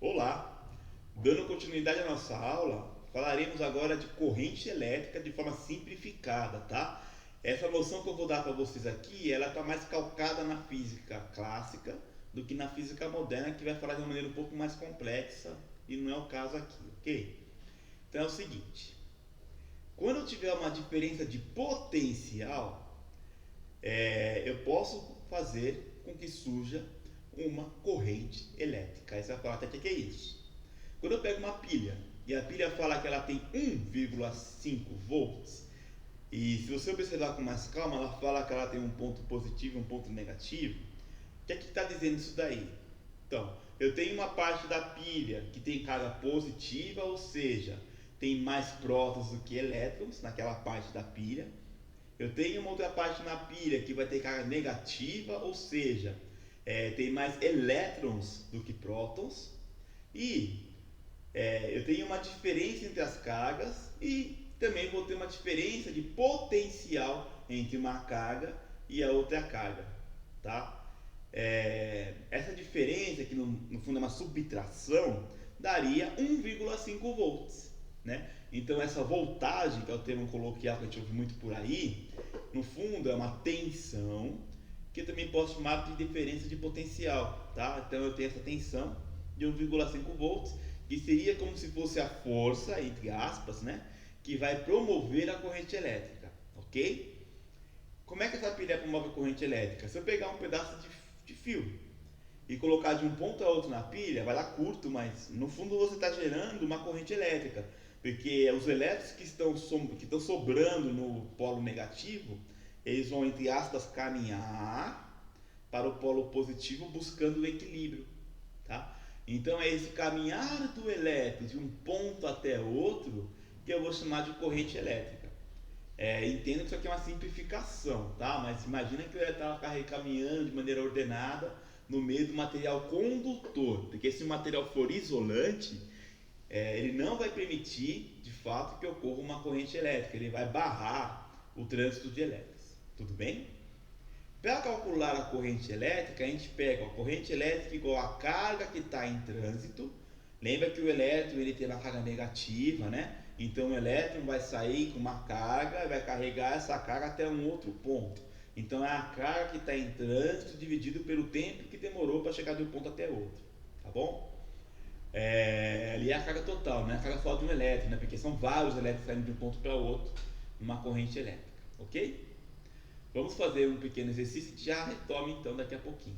Olá! Dando continuidade à nossa aula, falaremos agora de corrente elétrica de forma simplificada, tá? Essa noção que eu vou dar para vocês aqui, ela está mais calcada na física clássica do que na física moderna, que vai falar de uma maneira um pouco mais complexa e não é o caso aqui, ok? Então é o seguinte: quando eu tiver uma diferença de potencial, eu posso fazer com que surja uma corrente elétrica. Aí você vai falar, até o que é isso? Quando eu pego uma pilha e a pilha fala que ela tem 1,5 volts, e se você observar com mais calma, ela fala que ela tem um ponto positivo e um ponto negativo, o que é que está dizendo isso daí? Então, eu tenho uma parte da pilha que tem carga positiva, ou seja, tem mais prótons do que elétrons naquela parte da pilha. Eu tenho uma outra parte na pilha que vai ter carga negativa, ou seja, tem mais elétrons do que prótons. E eu tenho uma diferença entre as cargas e também vou ter uma diferença de potencial entre uma carga e a outra carga, tá? Essa diferença, que no fundo é uma subtração, daria 1,5 volts, né? Então essa voltagem, que é o termo coloquial que a gente ouve muito por aí, no fundo é uma tensão, que eu também posso chamar de diferença de potencial, tá? Então eu tenho essa tensão de 1,5 volts, que seria como se fosse a força, entre aspas, né, que vai promover a corrente elétrica, ok? Como é que essa pilha promove a corrente elétrica? Se eu pegar um pedaço de fio e colocar de um ponto a outro na pilha, vai lá curto, mas no fundo você está gerando uma corrente elétrica, porque os elétrons que estão sobrando no polo negativo, eles vão, entre aspas, caminhar para o polo positivo buscando o equilíbrio, tá? Então é esse caminhar do elétron de um ponto até outro que eu vou chamar de corrente elétrica. Entendo que isso aqui é uma simplificação, tá? Mas imagina que eu estava caminhando de maneira ordenada no meio do material condutor, porque se o material for isolante, ele não vai permitir, de fato, que ocorra uma corrente elétrica, ele vai barrar o trânsito de elétrons, tudo bem? Para calcular a corrente elétrica, a gente pega a corrente elétrica igual a carga que está em trânsito. Lembra que o elétron ele tem uma carga negativa, né? Então o elétron vai sair com uma carga e vai carregar essa carga até um outro ponto. Então é a carga que está em trânsito dividido pelo tempo que demorou para chegar de um ponto até outro, tá bom? Ali é a carga total, né? A carga só de um elétron, né? Porque são vários elétrons saindo de um ponto para outro numa corrente elétrica, ok? Vamos fazer um pequeno exercício e já retome então daqui a pouquinho.